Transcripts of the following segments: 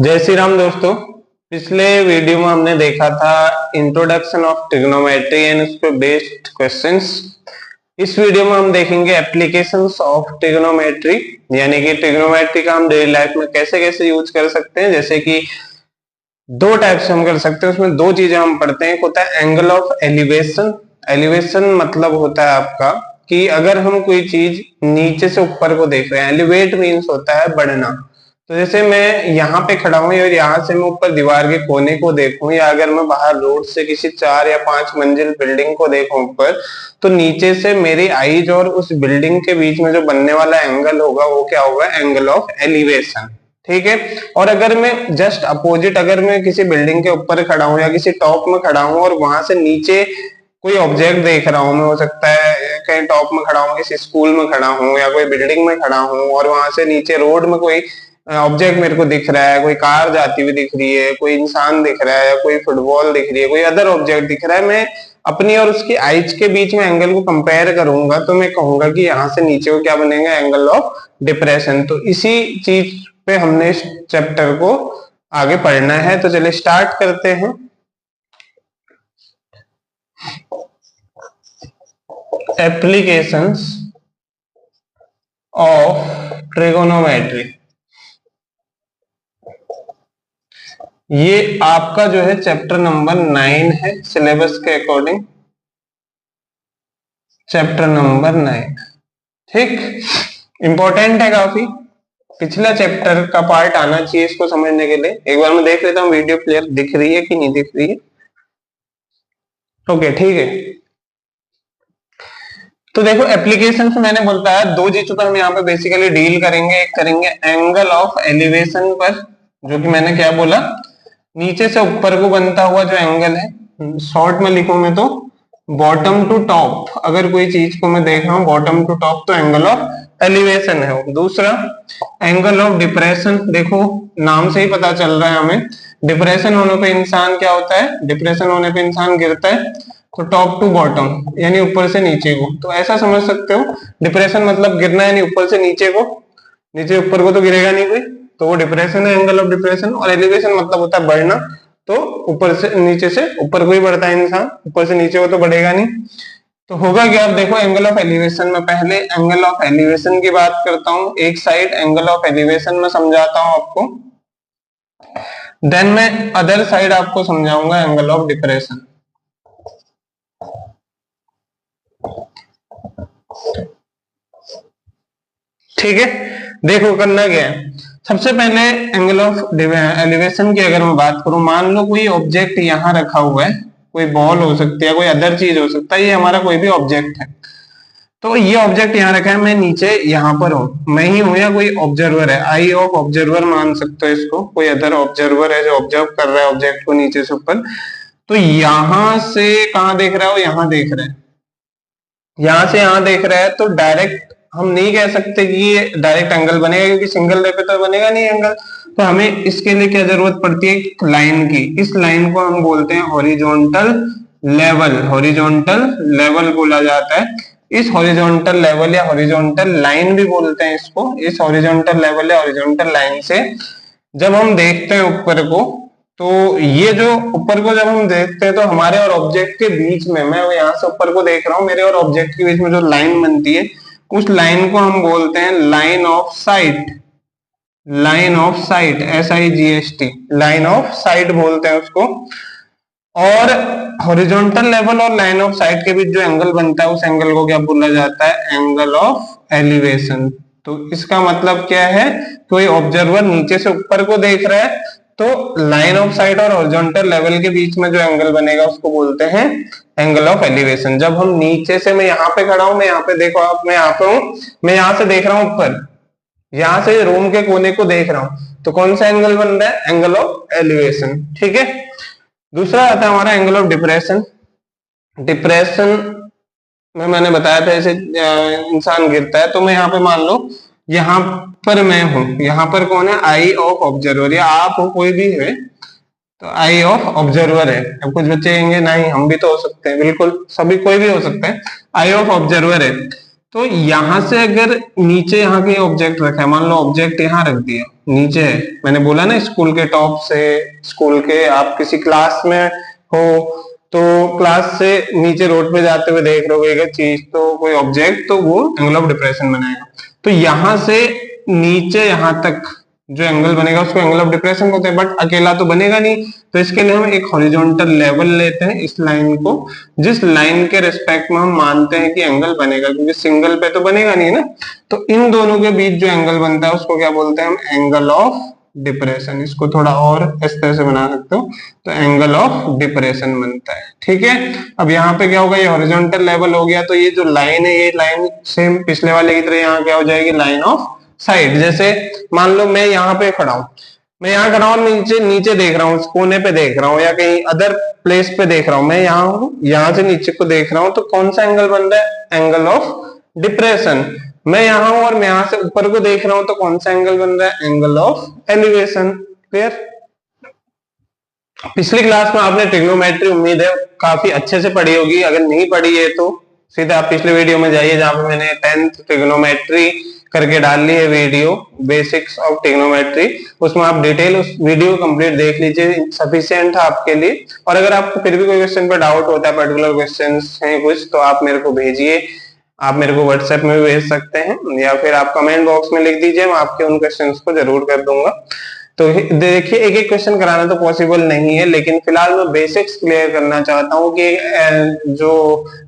जय श्री राम दोस्तों। पिछले वीडियो में हमने देखा था इंट्रोडक्शन ऑफ ट्रिग्नोमेट्री एंड उस पर बेस्ड क्वेश्चंस। इस वीडियो में हम देखेंगे एप्लीकेशंस ऑफ ट्रिग्नोमेट्री, यानी कि ट्रिग्नोमेट्री का हम डेली लाइफ में कैसे कैसे यूज कर सकते हैं। जैसे कि दो टाइप से हम कर सकते हैं, उसमें दो चीजें हम पढ़ते हैं। एक होता है एंगल ऑफ एलिवेशन। एलिवेशन मतलब होता है आपका कि अगर हम कोई चीज नीचे से ऊपर को देख रहे हैं, एलिवेट मीन्स होता है बढ़ना। तो जैसे मैं यहाँ पे खड़ा हूँ और यहाँ से मैं ऊपर दीवार के कोने को देखूं, या अगर मैं बाहर रोड से किसी 4 या 5 मंजिल बिल्डिंग को देखूं ऊपर, तो नीचे से मेरी आईज और उस बिल्डिंग के बीच में जो बनने वाला एंगल होगा वो क्या होगा, एंगल ऑफ एलिवेशन। ठीक है। और अगर मैं जस्ट अपोजिट, अगर मैं किसी बिल्डिंग के ऊपर खड़ा हूँ या किसी टॉप में खड़ा हूँ और वहां से नीचे कोई ऑब्जेक्ट देख रहा हूँ, मैं हो सकता है कहीं टॉप में खड़ा हूँ, किसी स्कूल में खड़ा हूँ या कोई बिल्डिंग में खड़ा हूँ, और वहां से नीचे रोड में कोई ऑब्जेक्ट मेरे को दिख रहा है, कोई कार जाती हुई दिख रही है, कोई इंसान दिख रहा है, या कोई फुटबॉल दिख रही है, कोई अदर ऑब्जेक्ट दिख रहा है, मैं अपनी और उसकी आइज के बीच में एंगल को कंपेयर करूंगा तो मैं कहूंगा कि यहाँ से नीचे को क्या बनेगा, एंगल ऑफ डिप्रेशन। तो इसी चीज पे हमने इस चैप्टर को आगे पढ़ना है। तो चलिए स्टार्ट करते हैं। एप्लीकेशंस ऑफ ट्रिगोनोमेट्री, ये आपका जो है चैप्टर नंबर 9 है सिलेबस के अकॉर्डिंग, चैप्टर नंबर 9। ठीक, इंपॉर्टेंट है काफी। पिछला चैप्टर का पार्ट आना चाहिए इसको समझने के लिए। एक बार मैं देख लेता हूँ वीडियो क्लियर दिख रही है कि नहीं दिख रही है। ओके, ठीक है। तो देखो एप्लीकेशन से मैंने बोलता है दो चीजों पर हम यहाँ पे बेसिकली डील करेंगे। एक करेंगे एंगल ऑफ एलिवेशन पर, जो कि मैंने क्या बोला, नीचे से ऊपर को बनता हुआ जो एंगल है। शॉर्ट में लिखूं मैं तो बॉटम टू टॉप, अगर कोई चीज को मैं देख रहा हूँ बॉटम टू टॉप तो एंगल ऑफ एलिवेशन है वो। दूसरा एंगल ऑफ डिप्रेशन, देखो नाम से ही पता चल रहा है हमें, डिप्रेशन होने पे इंसान क्या होता है, डिप्रेशन होने पे इंसान गिरता है। तो टॉप टू बॉटम यानी ऊपर से नीचे को, तो ऐसा समझ सकते हो डिप्रेशन मतलब गिरना, यानी ऊपर से नीचे को, नीचे ऊपर को तो गिरेगा नहीं कोई, तो वो डिप्रेशन है, एंगल ऑफ डिप्रेशन। और एलिवेशन मतलब होता है बढ़ना, तो ऊपर से नीचे से ऊपर को ही बढ़ता है इंसान, ऊपर से नीचे को तो बढ़ेगा नहीं। तो होगा क्या, आप देखो एंगल ऑफ एलिवेशन में पहले एंगल ऑफ एलिवेशन की बात करता हूं, एक साइड एंगल ऑफ एलिवेशन में समझाता हूं आपको, देन मैं अदर साइड आपको समझाऊंगा एंगल ऑफ डिप्रेशन। ठीक है, देखो करना क्या है। सबसे पहले एंगल ऑफ एलिवेशन की अगर मैं बात करूं, मान लो कोई ऑब्जेक्ट यहां रखा हुआ है, कोई बॉल हो सकती है, कोई अदर चीज हो सकता है, ये हमारा कोई भी ऑब्जेक्ट है। तो ये ऑब्जेक्ट यहाँ रखा है, मैं नीचे यहाँ पर हूं, मैं ही हूं या कोई ऑब्जर्वर है, आई ऑफ ऑब्जर्वर मान सकते हो इसको, कोई अदर ऑब्जर्वर है जो ऑब्जर्व कर रहा है ऑब्जेक्ट को नीचे से ऊपर। तो यहां से कहां देख रहा है, वो यहां देख रहा है, यहां से यहां देख रहा है। तो डायरेक्ट हम नहीं कह सकते कि ये डायरेक्ट एंगल बनेगा, क्योंकि सिंगल रे पे तो बनेगा नहीं एंगल। तो हमें इसके लिए क्या जरूरत पड़ती है, लाइन की। इस लाइन को हम बोलते हैं हॉरिजॉन्टल लेवल, हॉरिजॉन्टल लेवल बोला जाता है। इस हॉरिजॉन्टल लेवल या हॉरिजॉन्टल लाइन भी बोलते हैं इसको। इस हॉरिजॉन्टल लेवल या हॉरिजॉन्टल लाइन से जब हम देखते हैं ऊपर को, तो ये जो ऊपर को जब हम देखते हैं तो हमारे और ऑब्जेक्ट के बीच में, मैं यहाँ से ऊपर को देख रहा हूँ, मेरे और ऑब्जेक्ट के बीच में जो लाइन बनती है, उस लाइन को हम बोलते हैं line of site. Line of site, SIGHT, line of site बोलते हैं उसको। और हॉरिजॉन्टल लेवल और लाइन ऑफ साइट के बीच जो एंगल बनता है, उस एंगल को क्या बोला जाता है, एंगल ऑफ एलिवेशन। तो इसका मतलब क्या है, कोई ऑब्जर्वर नीचे से ऊपर को देख रहा है, तो लाइन ऑफ साइट और हॉरिजॉन्टल लेवल के बीच में जो एंगल बनेगा उसको बोलते हैं एंगल ऑफ एलिवेशन। जब हम नीचे से, मैं यहाँ पे खड़ा हूं, मैं यहाँ पे देखो आप, मैं यहाँ पे हूं, मैं यहाँ से देख रहा हूं ऊपर, यहाँ से रूम के कोने को देख रहा हूं, तो कौन सा एंगल बन रहा है, एंगल ऑफ एलिवेशन। ठीक है। दूसरा आता है हमारा एंगल ऑफ डिप्रेशन। डिप्रेशन में मैंने बताया था ऐसे इंसान गिरता है, तो मैं यहाँ पे मान लो यहाँ पर मैं हूं, यहाँ पर कौन है, आई ऑफ ऑब्जर्वर, या आप हो कोई भी है, तो आई ऑफ ऑब्जर्वर है। अब कुछ बच्चे कहेंगे नहीं हम भी तो हो सकते हैं, बिल्कुल सभी कोई भी हो सकते हैं, आई ऑफ ऑब्जर्वर है। तो यहां से अगर नीचे यहाँ के ऑब्जेक्ट रखा है, मान लो ऑब्जेक्ट यहाँ रख दिया नीचे है, मैंने बोला ना स्कूल के टॉप से, स्कूल के आप किसी क्लास में हो तो क्लास से नीचे रोड पे जाते हुए देख रहे हो एक चीज, तो कोई ऑब्जेक्ट, तो वो एंगल ऑफ डिप्रेशन बनाएगा। तो यहां से नीचे यहां तक जो एंगल बनेगा उसको एंगल ऑफ डिप्रेशन बोलते हैं, बट अकेला तो बनेगा नहीं, तो इसके लिए हम एक हॉरिजॉन्टल लेवल लेते हैं, इस लाइन को, जिस लाइन के रिस्पेक्ट में हम मानते हैं कि एंगल बनेगा, क्योंकि सिंगल पे तो बनेगा नहीं ना। तो इन दोनों के बीच जो एंगल बनता है उसको क्या बोलते हैं हम, एंगल ऑफ डिप्रेशन। इसको थोड़ा और इस तरह से बना सकते हो, तो एंगल ऑफ डिप्रेशन बनता है। ठीक है, अब यहाँ पे क्या होगा, ये हॉरिजॉन्टल लेवल हो गया, तो ये जो लाइन है, ये लाइन सेम पिछले वाले की तरह यहाँ क्या हो जाएगी, लाइन ऑफ साइड। जैसे मान लो मैं यहाँ पे खड़ा हूं, मैं यहाँ खड़ा हूं, नीचे नीचे देख रहा हूँ, कोने पे देख रहा हूँ या कहीं अदर प्लेस पे देख रहा हूँ, मैं यहाँ हूँ, यहाँ से नीचे को देख रहा हूँ, तो कौन सा एंगल बन रहा है, एंगल ऑफ डिप्रेशन। मैं यहाँ हूं और मैं यहाँ से ऊपर को देख रहा हूं, तो कौन सा एंगल बन रहा है, एंगल ऑफ एलिवेशन। क्लियर। पिछली क्लास में आपने ट्रिग्नोमेट्री उम्मीद है काफी अच्छे से पढ़ी होगी, अगर नहीं पढ़ी है तो सीधे आप पिछले वीडियो में जाइए जहां पे मैंने 10th ट्रिग्नोमेट्री करके डाल ली है वीडियो, बेसिक्स ऑफ ट्रिग्नोमेट्री, उसमें आप डिटेल उस वीडियो कंप्लीट देख लीजिए, सफिशिएंट है आपके लिए। और अगर आपको फिर भी कोई क्वेश्चन पर डाउट होता है, पर्टिकुलर क्वेश्चंस हैं कुछ, तो आप मेरे को भेजिए, आप मेरे को व्हाट्सएप में भी भेज सकते हैं या फिर आप कमेंट बॉक्स में लिख दीजिए, मैं आपके उन क्वेश्चंस को जरूर कर दूंगा। तो देखिए एक एक क्वेश्चन कराना तो पॉसिबल नहीं है, लेकिन फिलहाल मैं बेसिक्स क्लियर करना चाहता हूँ कि जो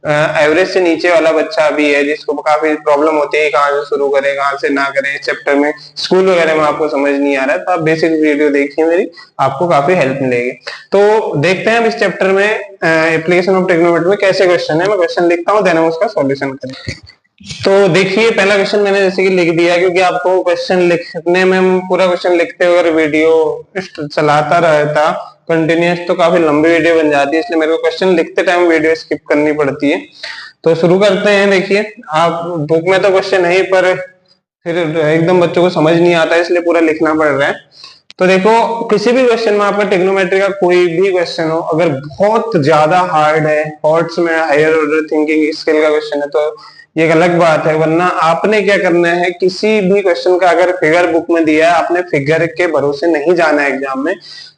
एवरेज से नीचे वाला बच्चा भी है जिसको काफी प्रॉब्लम होती है कहाँ से शुरू करें कहाँ से ना करें, इस चैप्टर में स्कूल वगैरह में आपको समझ नहीं आ रहा है, तो आप बेसिक वीडियो देखिए मेरी, आपको काफी हेल्प मिलेगी। तो देखते हैं अब इस चैप्टर में एप्लीकेशन ऑफ ट्रिग्नोमेट्री में कैसे क्वेश्चन है, मैं क्वेश्चन लिखता हूँ, देन हम उसका सॉल्यूशन करेंगे। तो देखिए पहला क्वेश्चन मैंने जैसे कि लिख दिया, क्योंकि आपको क्वेश्चन लिखने में, पूरा क्वेश्चन लिखते हुए अगर वीडियो चलाता रहता कंटिन्यूस तो काफी लंबी वीडियो बन जाती है, इसलिए मेरे को क्वेश्चन लिखते टाइम वीडियो स्किप करनी पड़ती है। तो शुरू करते हैं। देखिए आप बुक में तो क्वेश्चन है पर फिर एकदम बच्चों को समझ नहीं आता, इसलिए पूरा लिखना पड़ रहा है। तो देखो किसी भी क्वेश्चन में आपका ट्रिग्नोमेट्री का कोई भी क्वेश्चन हो, अगर बहुत ज्यादा हार्ड है, हॉट्स में हायर ऑर्डर थिंकिंग स्किल का क्वेश्चन है, तो ये एक अलग बात है, वरना आपने क्या करना है, किसी भी क्वेश्चन का अगर फिगर बुक में दिया है, आपने फिगर के भरोसे नहीं जाना है एग्जाम में,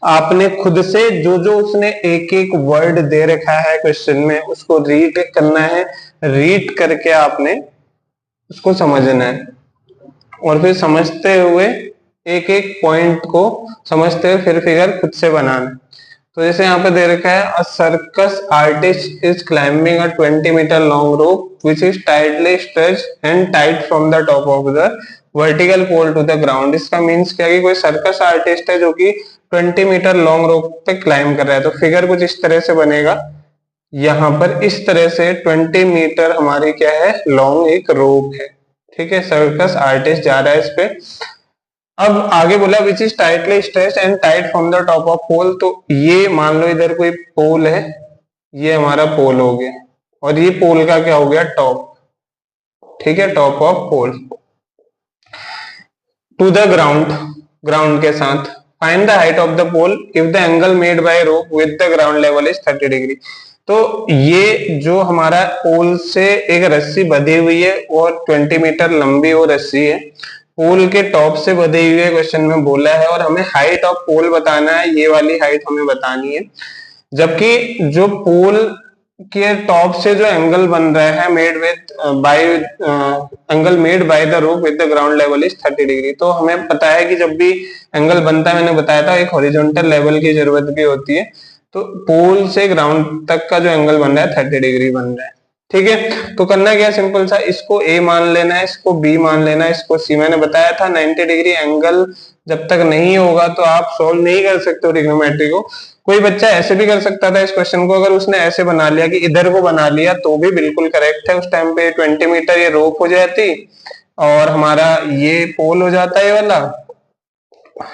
आपने खुद से जो जो उसने एक एक वर्ड दे रखा है क्वेश्चन में उसको रीड करना है, रीड करके आपने उसको समझना है और फिर समझते हुए एक एक पॉइंट को समझते हुए फिर फिगर खुद से बनाना। तो जैसे यहाँ पे दे रखा है, a circus artist is climbing a 20 metre long rope which is tightly stretched and tight from the top of the vertical pole to the ground. इसका मीन्स क्या है कि कोई सर्कस आर्टिस्ट है जो कि 20 मीटर लॉन्ग रोप पे क्लाइंब कर रहा है। तो फिगर कुछ इस तरह से बनेगा, यहाँ पर इस तरह से 20 मीटर हमारी क्या है, लॉन्ग एक रोप है। ठीक है, सर्कस आर्टिस्ट जा रहा है इस पे। अब आगे बोला which is tightly stretched and tight from the top of pole, तो ये मान लो इधर कोई पोल है, ये हमारा पोल हो गया और ये पोल का क्या हो गया, टॉप। ठीक है, top of pole to the ground, ground के साथ। Find the height of the pole if the angle made by rope with the ground level is 30 degree. तो ये जो हमारा पोल से एक रस्सी बंधी हुई है और 20 मीटर लंबी वो रस्सी है, पोल के टॉप से बंधे हुए क्वेश्चन में बोला है और हमें हाइट ऑफ पोल बताना है, ये वाली हाइट हमें बतानी है। जबकि जो पोल के टॉप से जो एंगल बन रहा है made with by angle made by the rope with the ground level is 30 degree. तो हमें पता है कि जब भी एंगल बनता है, मैंने बताया था एक हॉरिजॉन्टल लेवल की जरूरत भी होती है, तो पोल से ग्राउंड तक का जो एंगल बन रहा है 30 डिग्री बन रहा है। ठीक है, तो करना क्या, सिंपल सा, इसको ए मान लेना है, इसको बी मान लेना है, इसको सी। मैंने बताया था 90 डिग्री एंगल जब तक नहीं होगा तो आप सोल्व नहीं कर सकते हो ट्रिग्नोमेट्री को। कोई बच्चा ऐसे भी कर सकता था इस क्वेश्चन को, अगर उसने ऐसे बना लिया कि इधर को बना लिया तो भी बिल्कुल करेक्ट है। उस टाइम पे 20 मीटर ये रोप हो जाती और हमारा ये पोल हो जाता है ये वाला।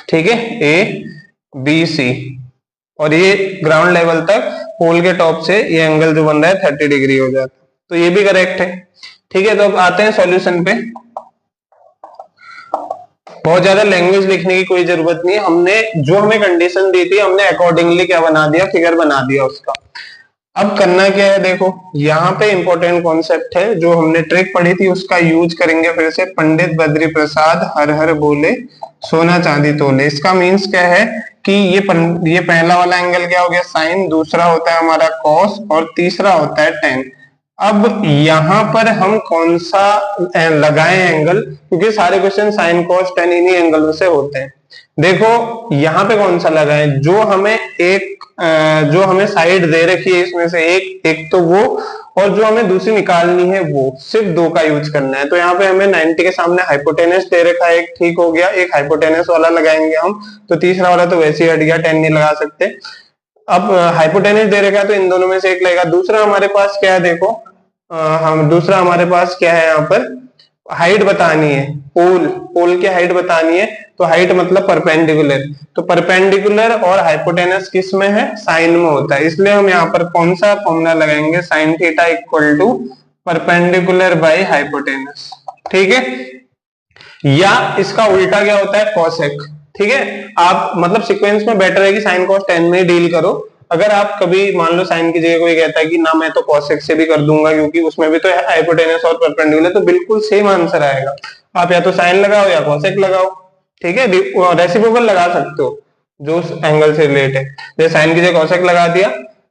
ठीक है, ए बी सी, और ये ग्राउंड लेवल तक पोल के टॉप से ये एंगल जो बन रहा है 30 डिग्री हो जाता है, तो ये भी करेक्ट है। ठीक है, तो अब आते हैं सॉल्यूशन पे। बहुत ज्यादा लैंग्वेज लिखने की कोई जरूरत नहीं है, हमने जो हमें कंडीशन दी थी हमने अकॉर्डिंगली क्या बना दिया, फिगर बना दिया उसका। अब करना क्या है, देखो यहाँ पे इंपॉर्टेंट कॉन्सेप्ट है, जो हमने ट्रिक पढ़ी थी उसका यूज करेंगे फिर से। पंडित बद्री प्रसाद हर हर बोले, सोना चांदी तोले। इसका मीन्स क्या है कि ये पहला वाला एंगल क्या हो गया, साइन, दूसरा होता है हमारा कॉस, और तीसरा होता है टेन। अब यहाँ पर हम कौन सा लगाएं एंगल, क्योंकि सारे क्वेश्चन साइन कॉस टेन इन्हीं एंगलों से होते हैं। देखो यहाँ पे कौन सा लगाएं, जो हमें साइड दे रखी है इसमें से एक तो वो, और जो हमें दूसरी निकालनी है वो, सिर्फ दो का यूज करना है। तो यहाँ पे हमें 90 के सामने हाइपोटेनस दे रखा है एक, ठीक हो गया, एक हाइपोटेनस वाला लगाएंगे हम। तो तीसरा वाला तो वैसे ही हट गया, 10 नहीं लगा सकते। अब हाइपोटेनस दे रखा है तो इन दोनों में से एक लगेगा। दूसरा हमारे पास क्या है, देखो हम दूसरा हमारे पास क्या है, यहाँ पर हाइट बतानी है, पोल की हाइट बतानी है। तो हाइट मतलब परपेंडिकुलर, तो परपेंडिकुलर और हाइपोटेनस किस में है, साइन में होता है। इसलिए हम यहाँ पर कौन सा फॉर्मूला लगाएंगे, sine theta equal to perpendicular by hypotenuse, ठीक है। या इसका उल्टा क्या होता है, कॉसेक, ठीक है। आप मतलब सीक्वेंस में बेटर है कि साइन कॉस टेन में ही डील करो। अगर आप कभी मान लो साइन की जगह कोई कहता है कि ना मैं तो कॉसेक से भी कर दूंगा क्योंकि उसमें भी तो हाइपोटेनस और परपेंडिकुलर, तो बिल्कुल सेम आंसर आएगा। आप या तो साइन लगाओ या कॉसेक लगाओ, ठीक है। रेसिप्रोकल लगा सकते हो जो उस एंगल से रिलेट है। जैसे साइन की जगह कॉसेक लगा दिया,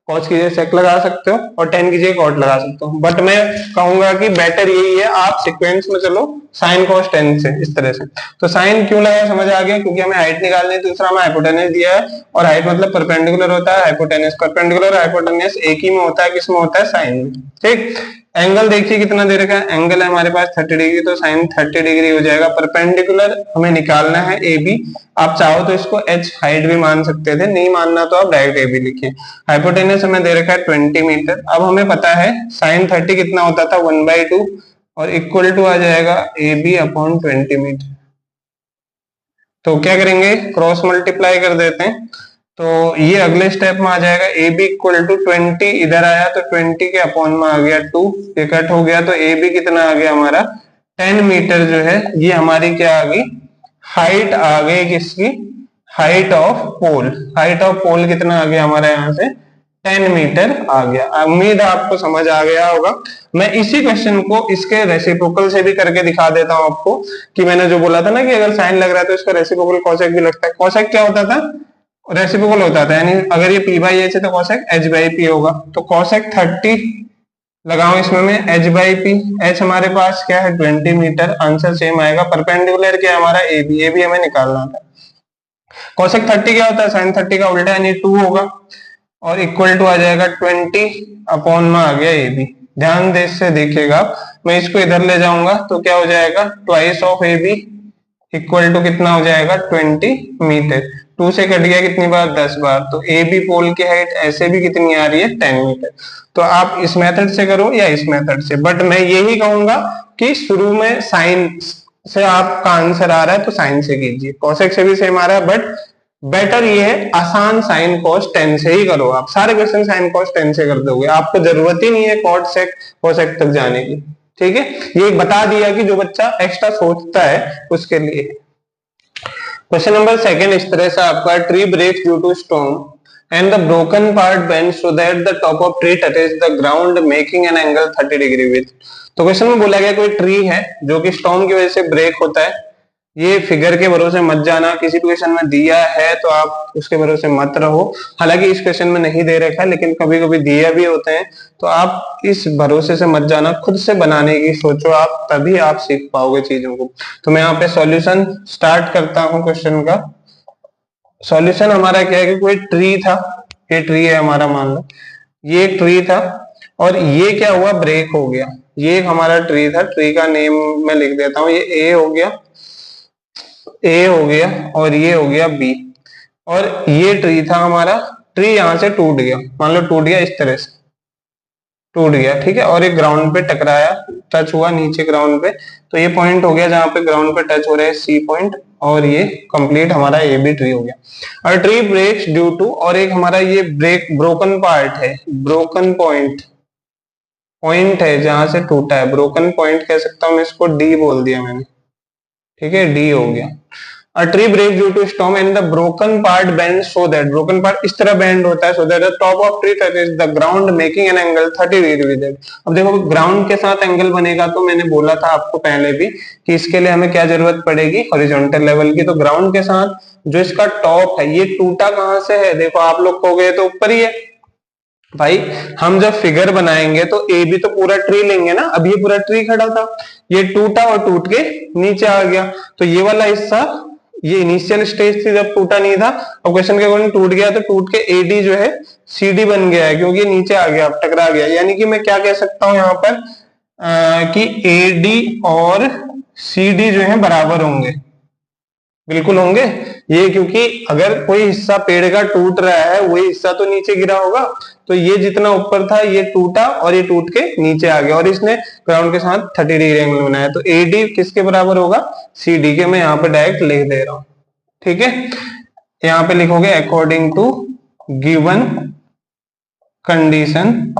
कॉस की जगह सेक लगा सकते हो, और टेन की जगह कॉट लगा सकते हो। बट मैं कहूंगा कि बेटर यही है आप सीक्वेंस में चलो साइन कॉस टेन से, इस तरह से। तो साइन क्यों लगाया समझ आ गया, क्योंकि हमें हाइट निकालनी है, दूसरा हमें हाइपोटेनस दिया है, और हाइट मतलब परपेंडिकुलर होता है, हाइपोटेनस परपेंडिकुलर, हाइपोटेनस एक ही में होता है, किस में होता है, साइन में, ठीक। एंगल देखिए कितना दे रखा है, एंगल है हमारे पास 30 डिग्री, तो साइन 30 डिग्री हो जाएगा। परपेंडिकुलर हमें निकालना है ए बी, आप चाहो तो इसको एच हाइट भी मान सकते थे, नहीं मानना तो आप डायरेक्ट ए बी लिखिए। हाइपोटेनस हमें दे रखा है 20 मीटर। अब हमें पता है साइन 30 कितना होता था, 1/2, और इक्वल टू आ जाएगा ए बी अपॉन 20 मीटर। तो क्या करेंगे, क्रॉस मल्टीप्लाई कर देते हैं, तो ये अगले स्टेप में आ जाएगा। ए बी इक्वल टू 20 इधर आया तो 20 के अपॉन में आ गया 2, ये कट हो गया, तो ए बी कितना आ गया हमारा 10 मीटर जो है, ये हमारी क्या आ गई, हाइट आ गई किसकी, height of pole. Height of pole कितना आ गया हमारा यहाँ से 10 मीटर आ गया। उम्मीद है आपको समझ आ गया होगा। मैं इसी क्वेश्चन को इसके रेसिप्रोकल से भी करके दिखा देता हूं आपको, कि मैंने जो बोला था ना कि अगर साइन लग रहा है तो इसका रेसिप्रोकल कॉसेक भी लगता है। कॉसेक क्या होता था, रेसिप्रोकल होता था, यानी अगर ये पी बाई एच है तो कॉसेक एच बाई पी होगा। तो कॉसेक 30 लगाओ इसमें मैं, एच बाई पी, एच हमारे पास क्या है 20 मीटर, आंसर सेम आएगा। परपेंडिकुलर क्या है हमारा ए बी, ए बी हमें निकालना था। कॉसेक 30 क्या होता है, साइन 30 का उल्टा यानी 2 होगा, और इक्वल टू आ जाएगा 20 अपॉन में आ गया ए बी। ध्यान दे से देखिएगा, मैं इसको इधर ले जाऊंगा तो क्या हो जाएगा, twice of A B equal to कितना हो जाएगा 20 मीटर। 2 से कट गया कितनी बार, 10 बार। तो ए बी पोल की हाइट ऐसे भी कितनी आ रही है, 10 मीटर। तो आप इस मेथड से करो या इस मेथड से, बट मैं यही कहूंगा कि शुरू में साइन से आपका आंसर आ रहा है तो साइन से कीजिए, कॉसेक से भी सेम आ रहा है, बट बेटर ये है आसान साइन कॉस 10 से ही करो। आप सारे क्वेश्चन साइन कॉस 10 से कर दोगे, आपको जरूरत ही नहीं है कॉट सेक कोसेक तक जाने की, ठीक है। ये बता दिया कि जो बच्चा एक्स्ट्रा सोचता है उसके लिए। क्वेश्चन नंबर सेकंड इस तरह से आपका, tree breaks due to storm and the broken part bends so that the top of tree touches the ground making an angle 30 degree with. तो क्वेश्चन में बोला गया कोई ट्री है जो कि स्टॉर्म की वजह से ब्रेक होता है। ये फिगर के भरोसे मत जाना, किसी क्वेश्चन में दिया है तो आप उसके भरोसे मत रहो। हालांकि इस क्वेश्चन में नहीं दे रखा है, लेकिन कभी कभी दिए भी होते हैं, तो आप इस भरोसे से मत जाना, खुद से बनाने की सोचो आप, तभी आप सीख पाओगे चीजों को। तो मैं यहाँ पे सॉल्यूशन स्टार्ट करता हूँ क्वेश्चन का। सॉल्यूशन हमारा क्या है कि कोई ट्री था, ये ट्री है हमारा, मान लो ये एक ट्री था, और ये क्या हुआ, ब्रेक हो गया। ये एक हमारा ट्री था, ट्री का नेम मैं लिख देता हूँ, ये ए हो गया, ए हो गया, और ये हो गया बी। और ये ट्री था हमारा, ट्री यहां से टूट गया, मान लो टूट गया, इस तरह से टूट गया, ठीक है। और एक ग्राउंड पे टकराया, टच हुआ नीचे ग्राउंड पे, तो ये पॉइंट हो गया जहां पे ग्राउंड पे टच हो रहा है, सी पॉइंट, और ये कंप्लीट हमारा ए बी ट्री हो गया। और ट्री ब्रेक्स ड्यू टू, और एक हमारा ये ब्रोकन पार्ट है, ब्रोकन पॉइंट, पॉइंट है जहां से टूटा है, ब्रोकन पॉइंट कह सकता हूं मैं इसको, डी बोल दिया मैंने, ठीक है, डी हो गया। A tree breaks due to storm and the broken part bends so that broken part इस तरह bend होता है so that the top of tree touches the ground making an angle 30 degree with it। अब देखो ground के साथ angle बनेगा तो मैंने बोला था आपको पहले भी कि इसके लिए हमें क्या जरूरत पड़ेगी, हॉरिजॉन्टल लेवल की। तो ग्राउंड के साथ जो इसका टॉप है ये टूटा कहां से है, देखो आप लोग कहोगे तो ऊपर ही है भाई। हम जब फिगर बनाएंगे तो ए भी तो पूरा ट्री लेंगे ना, अब ये पूरा ट्री खड़ा था, ये टूटा और टूट के नीचे आ गया, तो ये वाला हिस्सा ये इनिशियल स्टेज थी जब टूटा नहीं था, और क्वेश्चन के अकॉर्डिंग टूट गया तो टूट के एडी जो है सीडी बन गया है क्योंकि नीचे आ गया, टकरा गया। यानी कि मैं क्या कह सकता हूं यहाँ पर कि एडी और सीडी जो है बराबर होंगे, बिल्कुल होंगे ये, क्योंकि अगर कोई हिस्सा पेड़ का टूट रहा है वही हिस्सा तो नीचे गिरा होगा, तो ये जितना ऊपर था ये टूटा और ये टूट के नीचे आ गया और इसने ग्राउंड के साथ 30 डिग्री एंगल बनाया, तो एडी किसके बराबर होगा, सीडी के। मैं यहाँ पे डायरेक्ट लिख दे रहा हूं, ठीक है। यहाँ पे लिखोगे अकॉर्डिंग टू गिवन कंडीशन,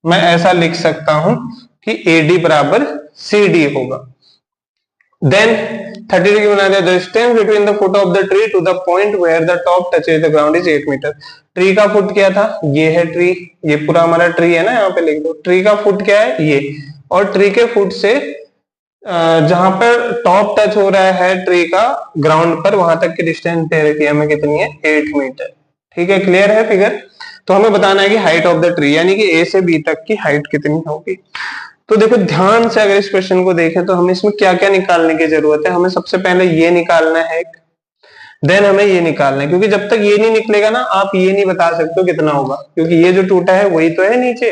मैं ऐसा लिख सकता हूं कि एडी बराबर सीडी होगा। देन 30 डिग्री बना दिया। The distance between the foot of the tree to the point where the top touches the ground is 8 metre. Tree का फुट क्या था, ये है ट्री, ये पूरा हमारा ट्री है ना, यहाँ पे लिख दो। ट्री का फुट क्या है ये, और ट्री के फुट से जहां पर टॉप टच हो रहा है ट्री का ग्राउंड पर वहां तक की डिस्टेंस दे रखी है हमें कितनी है, 8 मीटर। ठीक है, क्लियर है फिगर। तो हमें बताना है कि हाइट ऑफ द ट्री यानी कि ए से बी तक की हाइट कितनी होगी। तो देखो ध्यान से अगर इस क्वेश्चन को देखें तो हमें इसमें क्या क्या निकालने की जरूरत है। हमें सबसे पहले ये निकालना है, देन हमें ये निकालना है, क्योंकि जब तक ये नहीं निकलेगा ना आप ये नहीं बता सकते हो कितना होगा, क्योंकि ये जो टूटा है वही तो है नीचे,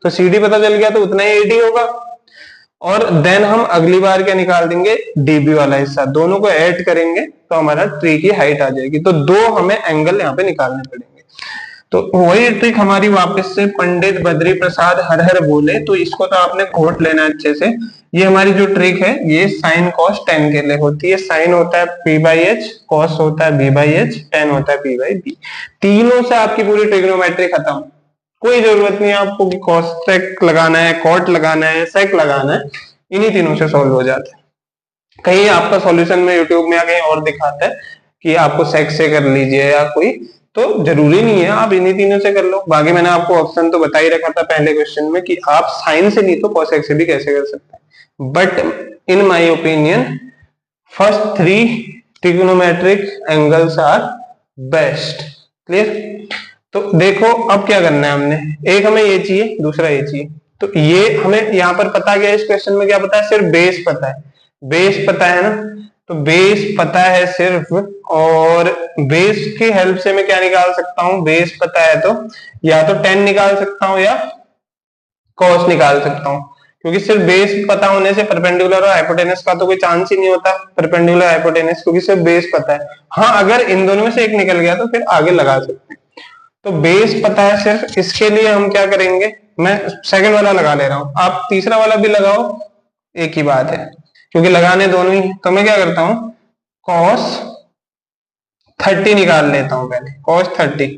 तो सीडी पता चल गया तो उतना ही एडी होगा। और देन हम अगली बार क्या निकाल देंगे, डीबी वाला हिस्सा, दोनों को ऐड करेंगे तो हमारा ट्री की हाइट आ जाएगी। तो दो हमें एंगल यहाँ पे निकालने पड़ेंगे। तो वही ट्रिक हमारी वापस से पंडित बद्री प्रसाद हर हर बोले, तो इसको तो आपने कोट लेना अच्छे से। ये हमारी जो ट्रिक है ये साइन कॉस टेन के लिए होती है। साइन होता है पी बाई एच, कॉस होता है बी बाई एच, टेन होता है पी बाई बी। तीनों से आपकी पूरी ट्रिग्नोमेट्री खत्म, कोई जरूरत नहीं है आपको कि कॉस सेक लगाना है, कॉट लगाना है, सेक लगाना है, इन्हीं तीनों से सॉल्व हो जाता है। कहीं आपका सॉल्यूशन में यूट्यूब में या कहीं और दिखाता है कि आपको सेक से कर लीजिए या कोई, तो जरूरी नहीं है, आप इन्हीं तीनों से कर लो। बाकी मैंने आपको ऑप्शन तो बता ही रखा था पहले क्वेश्चन में कि आप साइन से नहीं तो कोसेक से भी कैसे कर सकते हैं। But in my opinion first 3 trigonometric angles are best. Clear. तो देखो अब क्या करना है हमने, एक हमें ये चाहिए, दूसरा ये चाहिए। तो ये हमें यहाँ पर पता गया, इस क्वेश्चन में क्या पता है, सिर्फ बेस पता है। बेस पता है ना, तो बेस पता है सिर्फ, और बेस की हेल्प से मैं क्या निकाल सकता हूं, बेस पता है तो या तो 10 निकाल सकता हूं या कॉस निकाल सकता हूं, क्योंकि सिर्फ बेस पता होने से परपेंडिकुलर और हाइपोटेनस का तो कोई चांस ही नहीं होता, परपेंडिकुलर हाइपोटेनस, क्योंकि सिर्फ बेस पता है। हाँ अगर इन दोनों में से एक निकल गया तो फिर आगे लगा सकते हैं। तो बेस पता है सिर्फ, इसके लिए हम क्या करेंगे, मैं सेकंड वाला लगा ले रहा हूं, आप तीसरा वाला भी लगाओ, एक ही बात है, क्योंकि लगाने दोनों ही। तो मैं क्या करता हूं, cos 30 निकाल लेता हूं पहले, cos 30।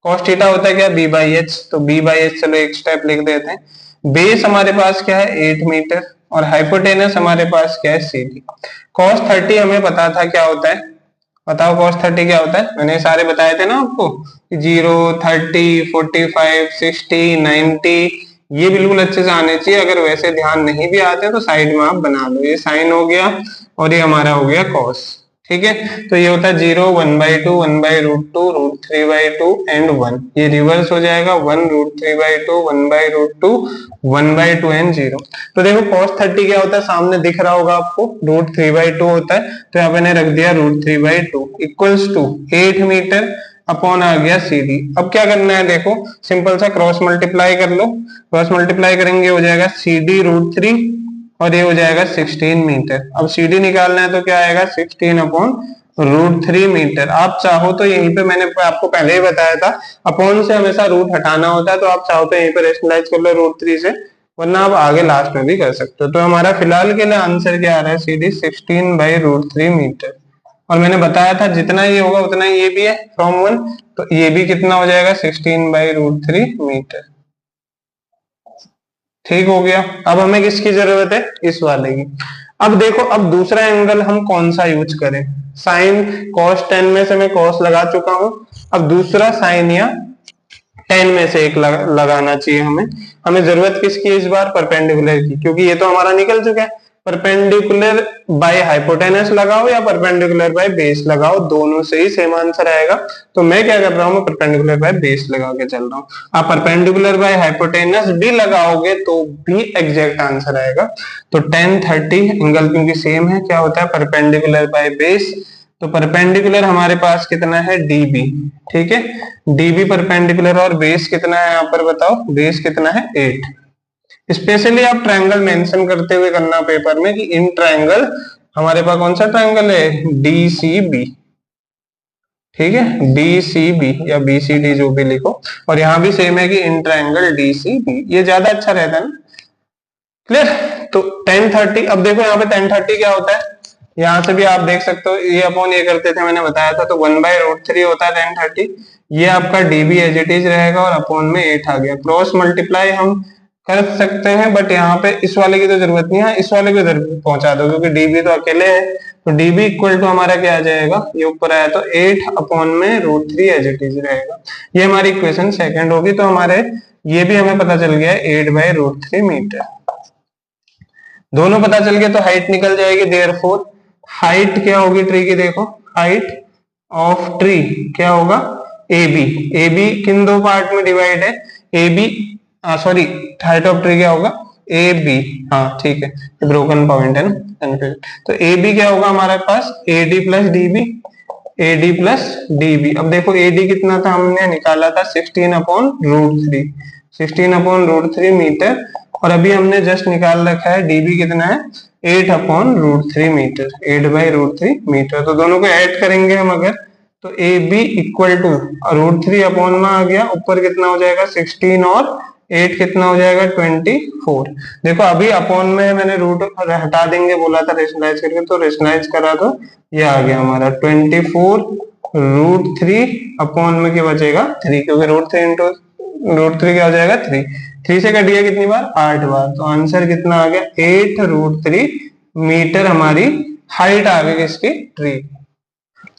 cos थीटा होता है क्या, b बाई एच, तो b बाई एच चलो एक स्टेप लिख देते हैं। बेस हमारे पास क्या है 8 मीटर, और हाइपोटेनस हमारे पास क्या है CD। cos 30 हमें पता था क्या होता है, बताओ cos 30 क्या होता है, मैंने सारे बताए थे ना आपको, 0, 30, 45, 60, 90, ये बिल्कुल अच्छे से आने चाहिए। अगर वैसे ध्यान नहीं भी आते तो साइड में आप बना लो, ये साइन हो गया और ये हमारा हो गया कॉस। ठीक है, तो ये होता है 0, 1/2, 1/√2, √3/2 एंड 1। ये रिवर्स हो जाएगा 1, √3/2, 1/√2, 1/2 एंड 0। तो देखो cos 30 क्या होता है, सामने दिख रहा होगा आपको, √3/2 होता है, तो यहाँ मैंने रख दिया √3/2 इक्वल्स टू 8 मीटर अपॉन आ गया CD। अब क्या करना है, देखो सिंपल सा क्रॉस मल्टीप्लाई कर लो, क्रॉस मल्टीप्लाई करेंगे हो जाएगा CD √3 और ये हो जाएगा 16 मीटर। अब CD निकालना है तो क्या आएगा 16 अपॉन √3 मीटर। आप चाहो तो यहीं पे, मैंने आपको पहले ही बताया था अपॉन से हमेशा रूट हटाना होता है, तो आप चाहो तो यहीं पे रेशनलाइज कर लो √3 से, वरना आप आगे लास्ट में भी कर सकते हो। तो हमारा फिलहाल के लिए आंसर क्या आ रहा है, CD 16/√3 मीटर। और मैंने बताया था जितना ये होगा उतना ये भी है फ्रॉम 1, तो ये भी कितना हो जाएगा 16/√3 मीटर। ठीक हो गया। अब हमें किसकी जरूरत है, इस वाले की। अब देखो, अब दूसरा एंगल हम कौन सा यूज करें? साइन cos 10 में से मैं cos लगा चुका हूं, अब दूसरा साइन या 10 में से एक लगाना चाहिए हमें। हमें जरूरत किसकी है इस बार? परपेंडिकुलर की, क्योंकि ये तो हमारा निकल चुका है। परपेंडिकुलर बाय हाइपोटेनस लगाओ या परपेंडिकुलर बाय बेस लगाओ, दोनों से ही सेम आंसर आएगा। तो मैं क्या कर रहा हूं, मैं परपेंडिकुलर बाय बेस लगा के चल रहा हूं। आप परपेंडिकुलर बाय हाइपोटेनस भी लगाओगे तो भी एग्जैक्ट आंसर आएगा। तो 10 30 एंगल क्योंकि सेम है, क्या होता है? Perpendicular by base. तो परपेंडिकुलर हमारे पास कितना है? डीबी, ठीक है, डीबी परपेंडिकुलर। और बेस कितना है यहाँ पर बताओ? बेस कितना है? 8। स्पेशली आप ट्रायंगल मेंशन करते हुए करना पेपर में कि इन ट्रायंगल, हमारे पास कौन सा ट्रायंगल है? डीसीबी, ठीक है, डीसीबी या बीसीडी जो भी लिखो। और यहाँ भी सेम है कि इन ट्रायंगल डीसीबी, ये ज्यादा अच्छा रहता है ना। क्लियर? तो 10 30, अब देखो यहाँ पे 10 30 क्या होता है, यहां से भी आप देख सकते हो, ये अपॉन ये करते थे, मैंने बताया था। तो 1/√3 होता है 10 30। ये आपका डीबी एज इट इज रहेगा और अपॉन में 8 आ गया। क्रॉस मल्टीप्लाई हम कर सकते हैं, बट यहाँ पे इस वाले की तो जरूरत नहीं है, इस वाले को इधर पहुंचा दो क्योंकि डीबी तो अकेले है। तो डीबी इक्वल टू हमारा क्या आ जाएगा? ये ऊपर आया तो 8 अपॉन में √3 एज इट इज रहेगा। ये हमारी इक्वेशन सेकंड होगी। तो हमारे ये भी हमें पता चल गया 8/√3 मीटर, दोनों पता चल गया। तो हाइट निकल जाएगी, देयरफॉर हाइट क्या होगी ट्री की? देखो, हाइट ऑफ ट्री क्या होगा? AB। AB किन दो पार्ट में डिवाइड है? AB, sorry, height of tree क्या होगा? AB, हाँ ठीक है, ब्रोकन पॉइंट है ना। तो AB क्या होगा हमारे पास? AD plus DB, AD plus DB। अब देखो AD कितना था, हमने निकाला था 16/√3, 16/√3 मीटर। और अभी हमने जस्ट निकाल रखा है DB कितना है? 8/√3 मीटर, 8/√3 मीटर। तो दोनों को ऐड करेंगे हम अगर, तो AB इक्वल टू √3 अपॉन में आ गया, ऊपर कितना हो जाएगा? 16 और 8 कितना हो जाएगा? 24। देखो अभी अपॉन में मैंने रूट हटा देंगे बोला था रेशनलाइज करके, तो रेशनलाइज करा तो ये आ गया हमारा 24√3 अपॉन में क्या बचेगा? 3, क्योंकि √3 इंटू √3 क्या हो जाएगा? 3। 3 से कट गया कितनी बार? 8 बार। तो आंसर कितना आ गया? 8√3 मीटर हमारी हाइट आ गई किसकी? ट्री।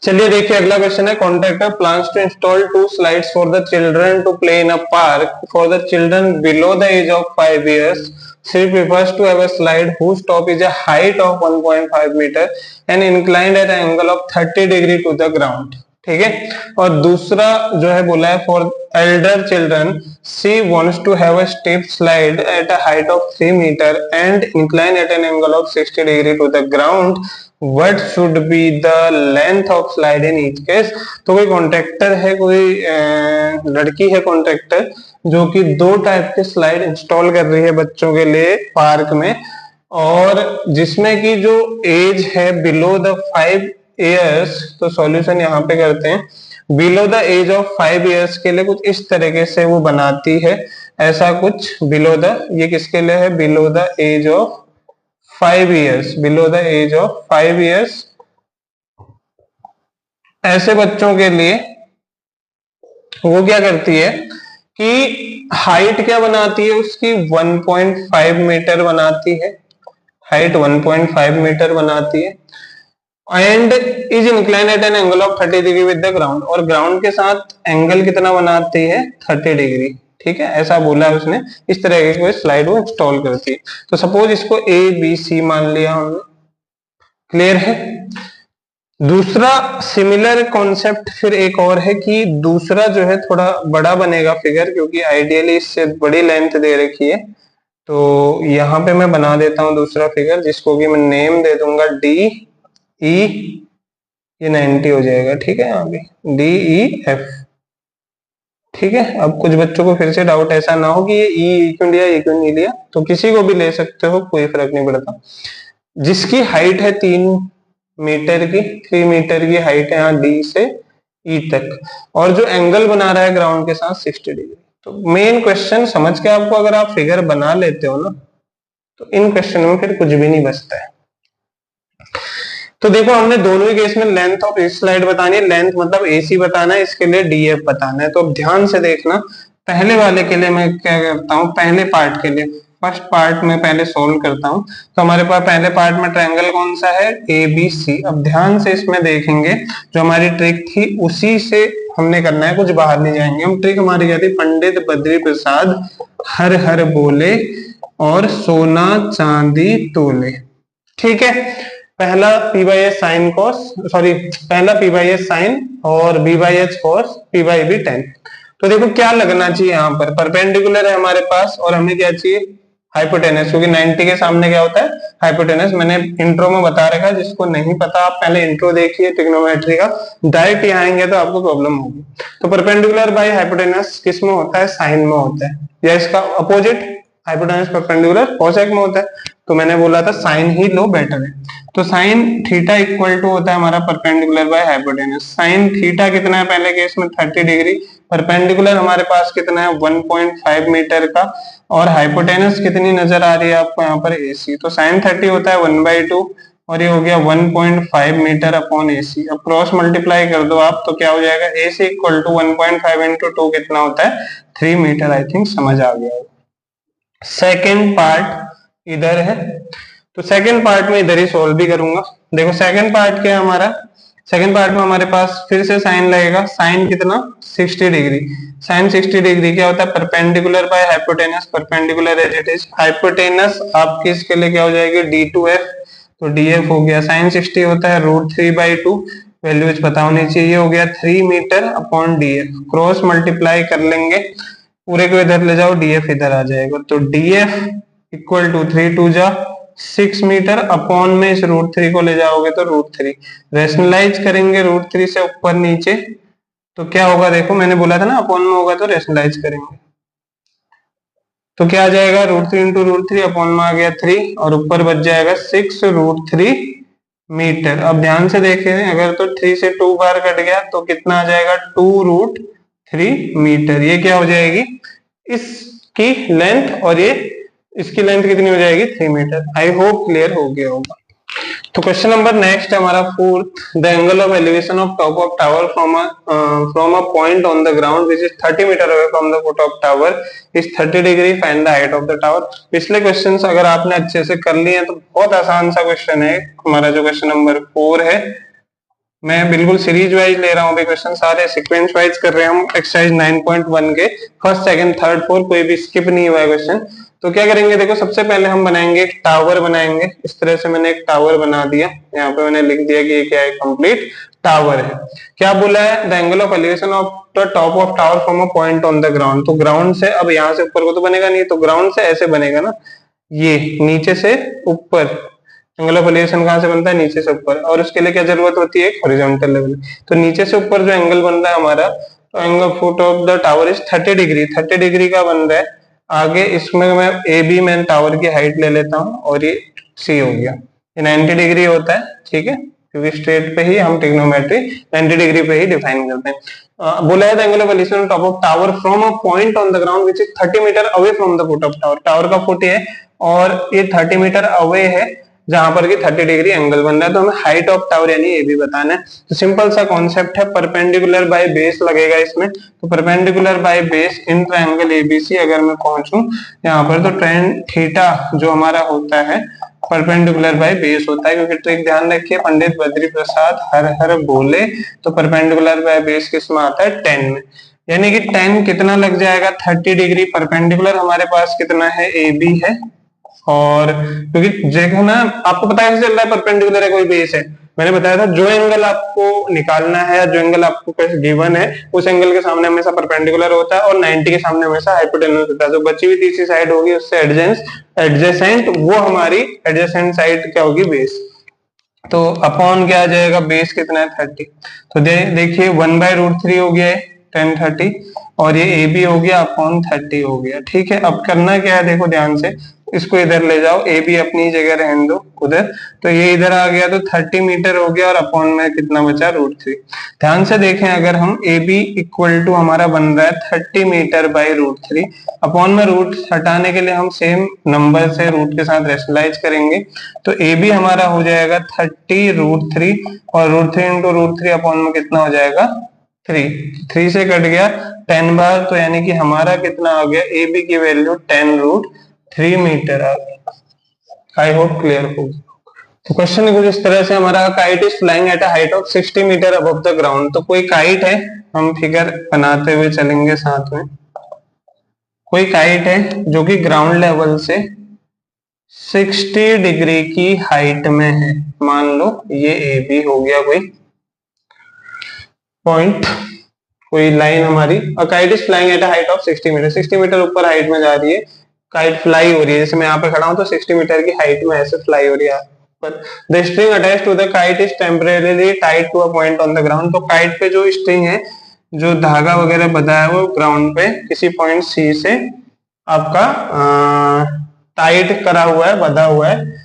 चलिए देखिए अगला क्वेश्चन है, contractor plans to install 2 slides for the children to play in a park for the children below the age of 5 years. She prefers to have a slide whose top is a height of 1.5 meter and inclined at an angle of 30 degree to the ground. ठीक है, और दूसरा जो है बोला है for elder children, she wants to have a step slide at a height of 3 metre and incline at an angle of 60 degree to the ground. What should be the length of slide in each case? तो कोई contractor है, कोई लड़की है contractor, जो कि 2 type के slide install कर रही है बच्चों के लिए पार्क में, और जिसमें की जो एज है बिलो द 5 years. तो सॉल्यूशन यहाँ पे करते हैं, below the age of 5 years के लिए कुछ इस तरीके से वो बनाती है, ऐसा कुछ बिलो द, ये किसके लिए है? Below the age of 5 years, below the age of 5 years, ऐसे बच्चों के लिए वो क्या करती है कि हाइट क्या बनाती है उसकी? 1.5 मीटर बनाती है, हाइट 1.5 मीटर बनाती है, and is incline at an angle of 30 degree with the ground, और ग्राउंड के साथ एंगल कितना बनाती है? 30 डिग्री। ठीक है, ऐसा बोला है उसने, इस तरह की कोई स्लाइड वो इंस्टॉल करती है। तो सपोज इसको ABC मान लिया हमने, क्लियर है। दूसरा सिमिलर कॉन्सेप्ट फिर एक और है कि दूसरा जो है थोड़ा बड़ा बनेगा फिगर, क्योंकि आइडियली इससे बड़ी लेंथ दे रखी है। तो यहाँ पे मैं बना देता हूँ दूसरा फिगर, जिसको कि मैं नेम दे दूंगा DE, ये 90 हो जाएगा। ठीक है, यहाँ पे DEF। ठीक है, अब कुछ बच्चों को फिर से डाउट ऐसा ना हो कि ये E क्यों लिया, ये क्यों नहीं लिया, तो किसी को भी ले सकते हो, कोई फर्क नहीं पड़ता। जिसकी हाइट है 3 मीटर की, 3 मीटर की हाइट है यहाँ D से E तक, और जो एंगल बना रहा है ग्राउंड के साथ 60 डिग्री। तो मेन क्वेश्चन समझ के आपको अगर आप फिगर बना लेते हो ना, तो इन क्वेश्चन में फिर कुछ भी नहीं बचता है। तो देखो हमने दोनों ही केस में लेंथ ऑफ इस स्लाइड बतानी है, लेंथ मतलब AC बताना है, इसके लिए DF बताना है। तो अब ध्यान से देखना, पहले वाले के लिए मैं क्या करता हूं, पहले पार्ट के लिए फर्स्ट पार्ट में पहले सोल्व करता हूं। तो हमारे पास पहले पार्ट में ट्रायंगल कौन सा है, ए बी सी। अब ध्यान से इसमें देखेंगे, जो हमारी ट्रिक थी उसी से हमने करना है, कुछ बाहर नहीं जाएंगे हम। ट्रिक हमारी क्या थी, पंडित बद्री प्रसाद हर हर बोले और सोना चांदी तोले। ठीक है, पहला P by S sine cos, sorry पहला पी बाई एस साइन और B by H cos, P by B tan. तो देखो क्या लगना चाहिए, यहाँ पर परपेंडिकुलर है हमारे पास और हमें क्या चाहिए, हाइपोटेनस, क्योंकि 90 के सामने क्या होता है, हाइपोटेनस। मैंने इंट्रो में बता रखा है, जिसको नहीं पता आप पहले इंट्रो देखिए ट्रिग्नोमेट्री का, डायरेक्ट यहाँ आएंगे तो आपको प्रॉब्लम होगी। तो परपेंडिकुलर बाय हाइपोटेनस किस में होता है, साइन में होता है, या इसका अपोजिट हाइपोटेनस परपेंडिकुलर कोसेक में होता है। तो मैंने बोला था साइन ही लो बेटर है। तो साइन थीटा इक्वल टू होता है हमारा perpendicular by hypotenuse. Sine theta कितना है पहले केस में 30 डिग्री, परपेंडिकुलर हमारे पास कितना है 1.5 मीटर का, और हाइपोटेनस कितनी नजर आ रही है आपको यहाँ पर, AC। तो साइन 30 होता है 1/2 और ये हो गया 1.5 मीटर अपॉन AC। अब क्रॉस मल्टीप्लाई कर दो आप, तो क्या हो जाएगा, AC इक्वल टू 1.5 इंटू 2 कितना होता है, 3 मीटर। आई थिंक समझ आ गया। सेकेंड पार्ट इधर है, तो सेकेंड पार्ट में इधर ही सोल्व भी करूंगा। देखो सेकेंड पार्ट क्या है हमारा, सेकेंड पार्ट में हमारे पास फिर से साइन लगेगा, साइन कितना 60 डिग्री। साइन 60 डिग्री क्या होता है, perpendicular by hypotenuse, perpendicular as it is, hypotenuse आपकी इसके लिए क्या हो जाएगी, D2F। तो DF हो गया, साइन 60 होता है √3/2, वैल्यूज पता होनी चाहिए, हो गया 3 metre upon DF। Cross multiply कर लेंगे, पूरे को इधर ले जाओ, DF इधर आ जाएगा। तो DF इक्वल टू 3 2 जा 6 मीटर अपॉन में इस √3 को ले जाओगे तो √3, रेशनलाइज करेंगे √3 से ऊपर नीचे, तो क्या होगा, देखो मैंने बोला था ना अपॉन में होगा तो रेशनलाइज करेंगे, तो क्या आ जाएगा, √3 इंटू √3 अपॉन में आ गया 3 और ऊपर बच जाएगा 6 √3 मीटर। अब ध्यान से देखें, अगर तो 3 से 2 बार कट गया तो कितना आ जाएगा, 2 √3 मीटर। ये क्या हो जाएगी, इसकी लेंथ, और ये इसकी लेंथ कितनी हो जाएगी, 3 मीटर। आई होप क्लियर हो गया होगा। तो क्वेश्चन नंबर नेक्स्ट हमारा fourth, the angle of elevation of top of tower from a point on the ground which is 30 metre away from the foot of tower is 30 degree, find the height of the tower. पिछले questions अगर आपने अच्छे से कर लिए हैं तो बहुत आसान सा क्वेश्चन है हमारा, जो क्वेश्चन नंबर 4 है। मैं बिल्कुल सीरीज वाइज ले रहा हूँ, अभी क्वेश्चन सारे सीक्वेंस वाइज कर रहे हैं हम, एक्सरसाइज 9.1 के फर्स्ट सेकंड थर्ड फोर्थ, कोई भी स्किप नहीं हुआ है क्वेश्चन। तो क्या करेंगे, देखो सबसे पहले हम बनाएंगे एक टावर बनाएंगे। इस तरह से मैंने एक टावर बना दिया, यहाँ पे मैंने लिख दिया कि ये क्या है, कंप्लीट टावर है। क्या बोला है, the angle of elevation of the top of tower from a point on the ground. तो ग्राउंड से, अब यहाँ से ऊपर को तो बनेगा नहीं, तो ग्राउंड से ऐसे बनेगा ना, ये नीचे से ऊपर, एंगल ऑफ एलिवेशन कहां से बनता है, नीचे से ऊपर, और उसके लिए क्या जरूरत होती है, हॉरिजॉन्टल लेवल। तो नीचे से ऊपर जो एंगल बन रहा है हमारा, तो angle foot of the tower is 30 degree, 30 degree का बन रहा है। आगे इसमें मैं AB में टावर की हाइट ले लेता हूँ, और ये C हो गया, ये 90 डिग्री होता है, ठीक है, क्योंकि स्ट्रेट पे ही हम ट्रिग्नोमेट्री 90 डिग्री पे ही डिफाइन करते हैं। बोला है the angle of elevation of top of tower from a point on the ground which is 30 metre away from the foot of tower. Tower का फुट है और ये 30 मीटर अवे है, जहां पर कि 30 डिग्री एंगल बन रहा है। तो हमें हाइट ऑफ टावर यानी AB बताना है। तो सिंपल सा कॉन्सेप्ट है, परपेंडिकुलर बाय बेस लगेगा इसमें। तो perpendicular by base in triangle ABC अगर मैं पहुंचूं यहाँ पर, तो ट्रेन थीटा जो हमारा होता है परपेंडिकुलर बाय बेस होता है, क्योंकि ट्रिक ध्यान रखिए, पंडित बद्री प्रसाद हर हर बोले, तो परपेंडिकुलर बाय बेस किस में आता है, 10 में। यानी कि 10 कितना लग जाएगा, 30 डिग्री। परपेंडिकुलर हमारे पास कितना है, AB है, और क्योंकि देखो ना, आपको पता है चल रहा है परपेंडिकुलर है कोई बेस है, मैंने बताया था जो एंगल आपको निकालना है, जो एंगल आपको गिवन है, उस एंगल के सामने हमेशा परपेंडिकुलर होता है, और 90 के सामने हमेशा हाइपोटेन्यूज होता है। जो बची हुई तीसरी साइड होगी उससे एडजेसेंट, वो हमारी एडजेसेंट साइड क्या होगी, बेस। तो अपॉन क्या आ जाएगा, बेस कितना है 30। तो देखिए 1/√3 हो गया है 10 30, और ये AB हो गया अपॉन 30 हो गया, ठीक है। अब करना क्या है, देखो ध्यान से, इसको इधर ले जाओ, AB अपनी जगह रहने दो उधर, तो ये इधर आ गया, तो 30 मीटर हो गया, और अपॉन में कितना बचा, √3। ध्यान से देखें, अगर हम AB इक्वल टू हमारा बन रहा है 30 मीटर बाई √3, अपॉन में रूट हटाने के लिए हम सेम नंबर से रूट के साथ रेशनलाइज करेंगे, तो AB हमारा हो जाएगा 30 √3, और √3 इंटू √3 अपॉन में कितना हो जाएगा, 3 से कट गया 10 बार, तो यानी कि हमारा कितना आ गया, AB की वैल्यू 10 √3 3 मीटर आ गया। आई होप क्लियर होगी। तो क्वेश्चन कुछ इस तरह से हमारा, kite is flying at a height of 60 metre above the ground. तो कोई काइट है, हम फिगर बनाते हुए चलेंगे साथ में। कोई काइट है जो कि ग्राउंड लेवल से 60 डिग्री की हाइट में है। मान लो ये ए बी हो गया कोई पॉइंट, कोई लाइन हमारी। और kite is flying at a height of 60 metre, 60 metre ऊपर हाइट में जा रही है, काइट फ्लाई हो रही है। जैसे मैं यहाँ पे खड़ा हूं तो 60 मीटर की हाइट में ऐसे फ्लाई हो रही है। पर the string attached to the kite is temporarily tied to a point on the ground. तो काइट पे जो स्ट्रिंग है, जो धागा वगैरह बंधा है, वो ग्राउंड पे किसी पॉइंट सी से आपका टाइट करा हुआ है, बंधा हुआ है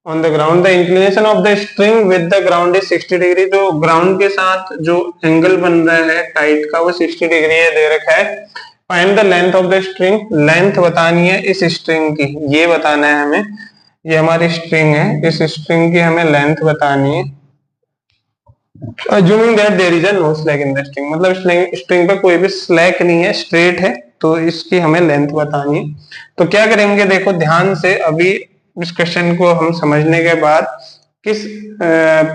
on the ground. The inclination of the string with the ground is 60 degree. जो ग्राउंड के साथ जो एंगल बन रहा है काइट का, वो 60 डिग्री है, दे रखा है। Find the length of the string. Length बतानी है इस स्ट्रिंग की, ये बताना है हमें। ये हमारी स्ट्रिंग है, इस स्ट्रिंग की हमें लेंथ बतानी है। Assuming that there is a no slack in the string, मतलब स्ट्रिंग पे कोई भी स्लैक नहीं है, स्ट्रेट है, तो इसकी हमें लेंथ बतानी है। तो क्या करेंगे, देखो ध्यान से, अभी इस क्वेश्चन को हम समझने के बाद किस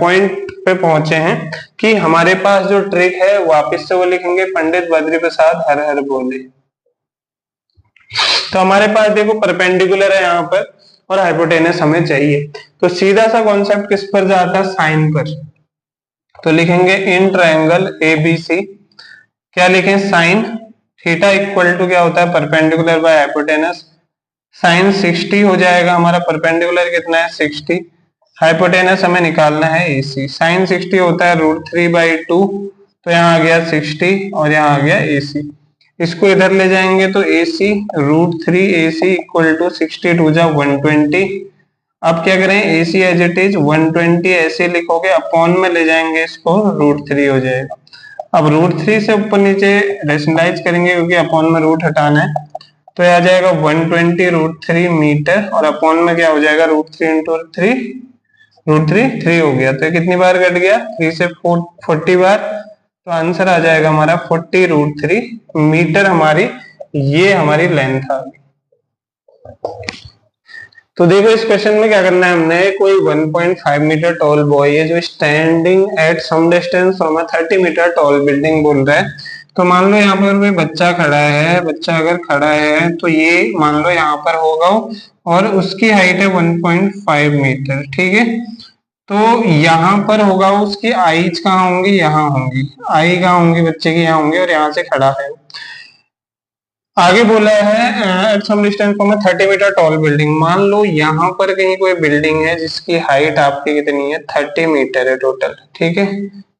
पॉइंट पे पहुंचे हैं कि हमारे पास जो ट्रिक है वापस से वो लिखेंगे, पंडित बद्री प्रसाद हर हर बोले। तो हमारे पास देखो परपेंडिकुलर है यहाँ पर और हाइपोटेनस हमें चाहिए, तो सीधा सा कॉन्सेप्ट किस पर जाता है, साइन पर। तो लिखेंगे इन ट्रायंगल एबीसी, क्या लिखें, साइन थीटा इक्वल टू क्या होता है, परपेंडिकुलर बाय हाइपोटेनस। साइन 60 हो जाएगा हमारा, परपेंडिकुलर कितना है 60, हाइपोटेनस हमें निकालना है एसी। साइन 60 होता है √3/2, तो यहाँ आ गया 60 और यहाँ आ गया एसी। इसको इधर ले जाएंगे तो AC √3 AC इक्वल टू 60 2 जा 120। अब क्या करें, AC एज इट इज 120 ऐसे लिखोगे, अपॉन में ले जाएंगे इसको, √3 हो जाएगा। अब √3 से ऊपर नीचे रेशनलाइज करेंगे क्योंकि अपॉन में रूट हटाना है, तो आ जाएगा 120 √3 मीटर, और अपॉन में क्या हो जाएगा, √3 इंटू 3, √3 हो गया। तो कितनी बार कट गया, 3 से 40 बार, तो आंसर आ जाएगा हमारा 40 √3 मीटर। हमारी ये हमारी लेंथ आ गई। तो देखो इस क्वेश्चन में क्या करना है, हमने कोई 1.5 मीटर टॉल बॉय है जो standing at some distance from a 30 metre tall building बोल रहा है। तो मान लो यहाँ पर कोई बच्चा खड़ा है, बच्चा अगर खड़ा है तो ये मान लो यहाँ पर होगा, और उसकी हाइट है 1.5 मीटर, ठीक है। तो यहाँ पर होगा, उसकी आईज कहाँ होंगी, यहाँ होंगी, आई कहाँ होंगी बच्चे की, यहाँ होंगी, और यहाँ से खड़ा है। आगे बोला है at some distance from 30 metre tall building. मान लो यहाँ पर कहीं कोई बिल्डिंग है जिसकी हाइट आपकी कितनी है, 30 मीटर है टोटल, ठीक है।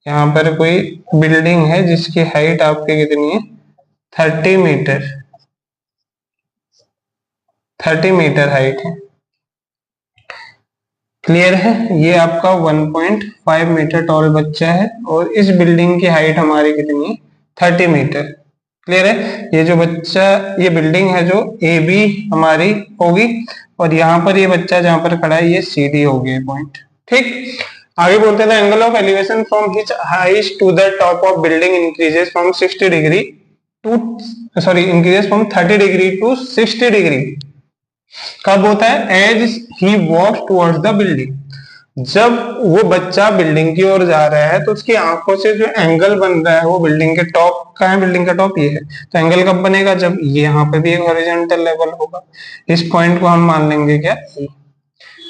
यहाँ पर कोई बिल्डिंग है जिसकी हाइट आपकी कितनी है, 30 मीटर, 30 मीटर हाइट है। क्लियर है, ये आपका 1.5 मीटर टॉल बच्चा है, और इस बिल्डिंग की हाइट हमारी कितनी है, 30 मीटर। क्लियर है, ये जो बच्चा, ये बिल्डिंग है जो ए बी हमारी होगी, और यहाँ पर ये बच्चा जहां पर खड़ा है ये CD हो गया पॉइंट, ठीक। आगे बोलते हैं angle of elevation from his height to the top of building increases from 60 degree to, sorry, increases from 30 degree to 60 degree. कब होता है, as he walks towards the building. जब वो बच्चा बिल्डिंग की ओर जा रहा है तो उसकी आंखों से जो एंगल बन रहा है वो बिल्डिंग के टॉप का है, बिल्डिंग का टॉप ये है। तो एंगल कब बनेगा, जब ये यहाँ पे भी एक हॉरिजॉन्टल लेवल होगा। इस पॉइंट को हम मान लेंगे क्या,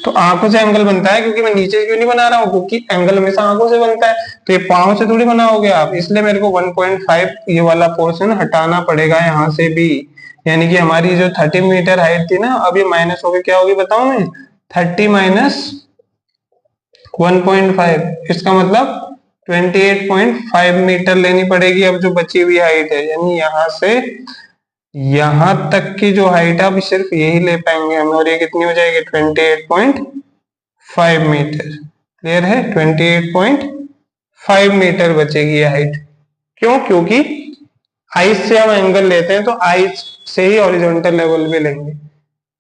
तो आंखों से एंगल बनता है, क्योंकि मैं नीचे क्यों नहीं बना रहा हूँ, क्योंकि एंगल हमेशा आंखों से बनता है, तो ये पांव से थोड़ी बनाओगे आप, इसलिए मेरे को 1.5 ये वाला पोर्शन हटाना पड़ेगा यहाँ से भी। यानी कि हमारी जो 30 मीटर हाइट थी ना, अब ये माइनस होकर क्या होगी बताऊं मैं, 30 माइनस 1.5, इसका मतलब 28.5 मीटर लेनी पड़ेगी अब जो बची हुई हाइट है। यानी यहाँ से यहां तक की जो हाइट है अब सिर्फ यही ले पाएंगे हम, और ये कितनी हो जाएगी, 28.5 मीटर। क्लियर है, 28.5 मीटर बचेगी ये हाइट। क्यों, क्योंकि आइस से हम एंगल लेते हैं तो आइस से ही हॉरिजॉन्टल लेवल भी लेंगे,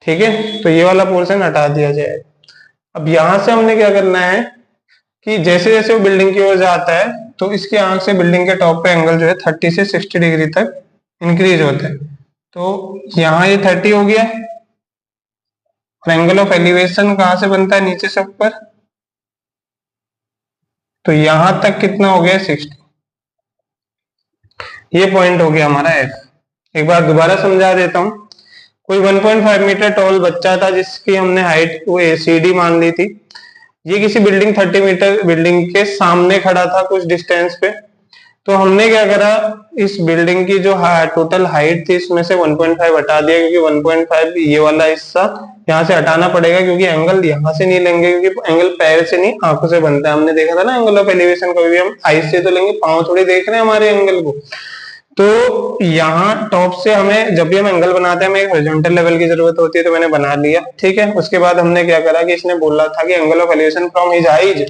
ठीक है। तो ये वाला पोर्शन हटा दिया जाएगा। अब यहां से हमने क्या करना है कि जैसे जैसे वो बिल्डिंग की ओर जाता है तो इसकी आंख से बिल्डिंग के टॉप पे एंगल जो है 30 से 60 डिग्री तक इंक्रीज होता है। तो यहाँ ये 30 हो गया, और एंगल ऑफ एलिवेशन कहां से बनता है, नीचे से ऊपर, तो यहां तक कितना हो गया 60। ये पॉइंट हो गया हमारा एफ। एक बार दोबारा समझा देता हूं। कोई 1.5 मीटर टॉल बच्चा था जिसकी हमने हाइट को सीडी मान ली थी। ये किसी बिल्डिंग 30 मीटर बिल्डिंग के सामने खड़ा था कुछ डिस्टेंस पे। तो हमने क्या करा, इस बिल्डिंग की जो टोटल हाइट थी इसमें से 1.5 हटा दिया, क्योंकि 1.5 ये वाला हिस्सा यहाँ से हटाना पड़ेगा, क्योंकि एंगल यहाँ से नहीं लेंगे, क्योंकि एंगल पैर से नहीं आंखों से बनता है। हमने देखा था ना एंगल ऑफ एलिवेशन, कभी भी हम आईज से तो लेंगे, पांव थोड़ी देख रहे हैं हमारे एंगल को। तो यहाँ टॉप से हमें जब भी हम एंगल बनाते हैं हमें एक हॉरिजॉन्टल लेवल की जरूरत होती है, तो मैंने बना लिया, ठीक है। उसके बाद हमने क्या करा कि इसने बोला था कि angle of elevation from his eyes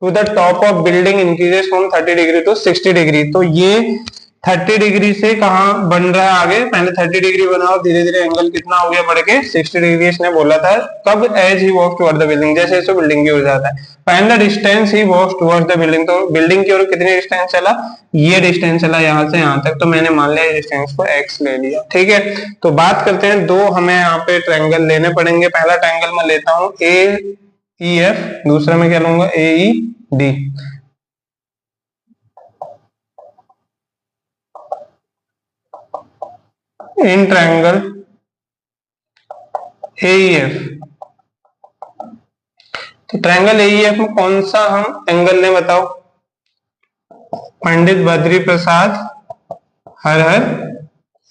to the top of building increases from 30 degree to 60 degree. तो ये 30 डिग्री से कहां बन रहा है आगे, पहले 30 डिग्री बनाओ, धीरे धीरे एंगल कितना हो गया बढ़ के 60 डिग्री। इसने बोला था कब, as he walk toward the building, जैसे जैसे बिल्डिंग की ओर जाता है। Find the distance he walks towards the building, तो बिल्डिंग की ओर कितनी डिस्टेंस चला, ये डिस्टेंस चला यहाँ से यहाँ तक। तो मैंने मान लिया डिस्टेंस को x ले लिया, ठीक है। तो बात करते हैं, दो हमें यहाँ पे ट्रायंगल लेने पड़ेंगे। पहला ट्रायंगल मैं लेता हूँ AEF, दूसरा मैं क्या लूंगा AED। इन ट्रायंगल AEF, तो ट्रायंगल AEF में कौन सा हम एंगल लें बताओ। पंडित बद्री प्रसाद हर हर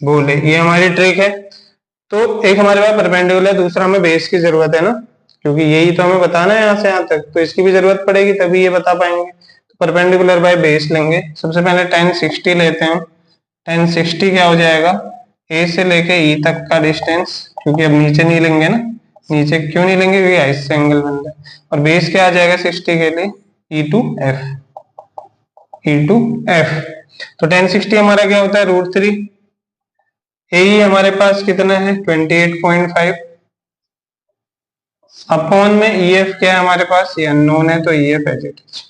बोले, ये हमारी ट्रिक है। तो एक हमारे पास परपेंडिकुलर, दूसरा हमें बेस की जरूरत है ना, क्योंकि यही तो हमें बताना है यहाँ से यहाँ तक, तो इसकी भी जरूरत पड़ेगी तभी ये बता पाएंगे। तो परपेंडिकुलर बाय बेस लेंगे। सबसे पहले tan 60 लेते हैं। tan 60 क्या हो जाएगा, ए से लेके ई तक का डिस्टेंस, क्योंकि अब नीचे नहीं लेंगे ना, नीचे क्यों नहीं लेंगे, क्योंकि आइस से एंगल बन रहा है। और बेस क्या आ जाएगा 60 के लिए, ई टू एफ। तो tan 60 हमारा क्या होता है √3। ए हमारे पास कितना है 28.5, अपॉन में EF क्या है हमारे पास, ये अननोन है, तो EF एज इट इज।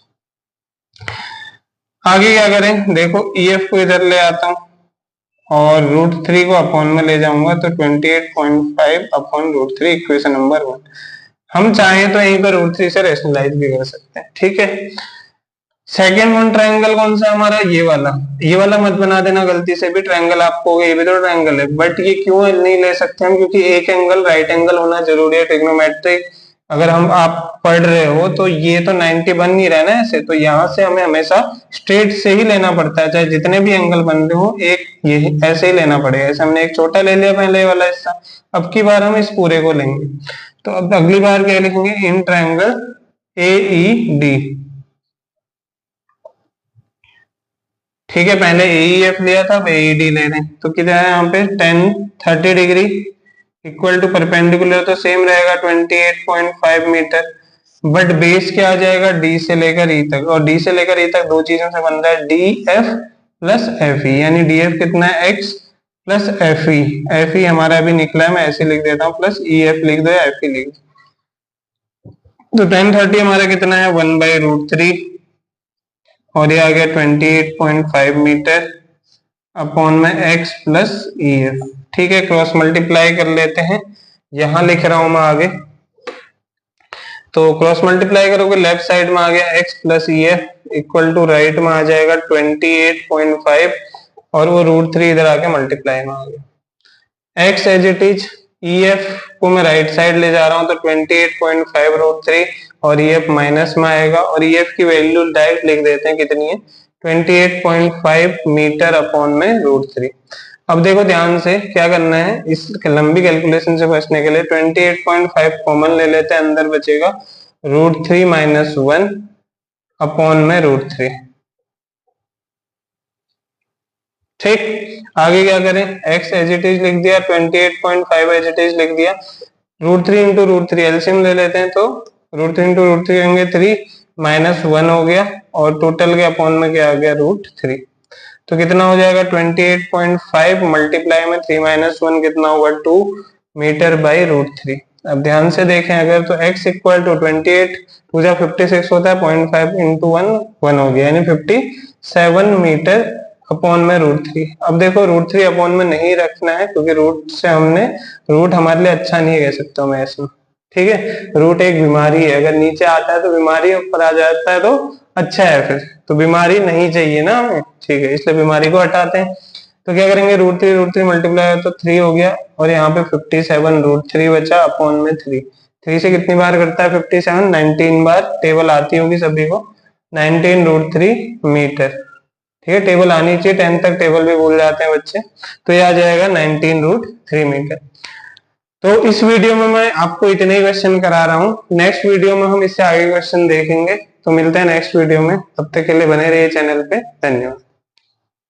आगे क्या करें, देखो EF को इधर ले आता हूं और √3 को अपॉन में ले जाऊंगा, तो 28.5 अपॉन √3, इक्वेशन नंबर 1। हम चाहें तो यहीं पर √3 से रेशनलाइज भी कर सकते हैं, ठीक है। सेकेंड वन ट्रायंगल कौन सा हमारा, ये वाला मत बना देना गलती से भी, ट्रायंगल आपको ये भी तो ट्रायंगल है, बट ये क्यों नहीं ले सकते हम, क्योंकि एक एंगल राइट एंगल होना जरूरी है ट्रिग्नोमेट्रिक। अगर हम आप पढ़ रहे हो तो ये तो 90 बन नहीं रहा ना ऐसे, तो यहाँ से हमें हमेशा स्ट्रेट से ही लेना पड़ता है, चाहे जितने भी एंगल बन रहे हो, एक ये ऐसे ही लेना पड़ेगा। ऐसे हमने एक छोटा ले लिया पहले वाला हिस्सा, अब की बार हम इस पूरे को लेंगे। तो अब अगली बार क्या लिखेंगे, इन ट्रायंगल AED, ठीक है। पहले AEF लिया था, अब AED ले रहे हैं। तो कितना है यहाँ पे 30 डिग्री इक्वल टू परपेंडिकुलर तो सेम रहेगा 28.5 मीटर, बट बेस क्या आ जाएगा D से लेकर E तक, और D से लेकर E तक दो चीजों से बन रहा है DF प्लस FE, यानी DF कितना है x प्लस FE हमारा अभी निकला है, मैं ऐसे लिख देता हूँ, प्लस EF लिख दो या FE लिख दो। तो 1030 हमारा कितना है 1/√3, और ये आ गया 28.5 मीटर अपॉन में x प्लस EF, ठीक है। क्रॉस मल्टीप्लाई कर लेते हैं, यहां लिख रहा हूं मैं आगे। तो क्रॉस मल्टीप्लाई करोगे लेफ्ट साइड में आ गया x plus EF equal to right में आ जाएगा 28.5, और वो √3 इधर आके मल्टीप्लाई में आ गया। x as it is, EF को मैं राइट साइड ले जा रहा हूं, तो 28.5 √3, और EF माइनस में आएगा, और EF की वैल्यू डायरेक्ट लिख देते हैं कितनी है 28.5 मीटर अपॉन में √3। अब देखो ध्यान से क्या करना है, इस लंबी कैलकुलेशन से बचने के लिए 28.5 कॉमन ले लेते हैं, अंदर बचेगा √3 माइनस 1 अपॉन में √3, ठीक। आगे क्या करें, x एज इट इज लिख दिया, 28.5 एज इट इज लिख दिया, √3 इंटू √3 एलसीएम ले लेते हैं, तो √3 इंटू √3 करेंगे 3 माइनस 1 हो गया, और टोटल के अपॉन में क्या आ गया √3। तो कितना हो जाएगा 28.5 मल्टीप्लाई में 3 माइनस 1 कितना होगा 2 मीटर बाई √3। अब ध्यान से देखें अगर, तो x इक्वल टू 28 2 जा 56 होता है, 0.5 इंटू 1 1 हो गया, यानी 57 मीटर अपॉन में √3। अब देखो √3 अपॉन में नहीं रखना है, क्योंकि रूट से हमने रूट हमारे लिए अच्छा नहीं कह सकता मैं इसमें, ठीक है, रूट एक बीमारी है, अगर नीचे आता है तो बीमारी, ऊपर आ जाता है तो अच्छा है, फिर तो बीमारी नहीं चाहिए ना हमें, ठीक है, इसलिए बीमारी को हटाते हैं। तो क्या करेंगे, रूट थ्री मल्टीप्लाई तो 3 हो गया, और यहाँ पे 57 रूट 3 बचा अपॉन में 3। 3 से कितनी बार करता है 57, 19 बार, टेबल आती होगी सभी को, 19 रूट 3 मीटर, ठीक है, टेबल आनी चाहिए, 10 तक टेबल भी भूल जाते हैं बच्चे, तो ये आ जाएगा 19 रूट 3 मीटर। तो इस वीडियो में मैं आपको इतने ही क्वेश्चन करा रहा हूँ, नेक्स्ट वीडियो में हम इससे आगे क्वेश्चन देखेंगे। तो मिलते हैं नेक्स्ट वीडियो में, तब तक के लिए बने रहिए चैनल पे, धन्यवाद।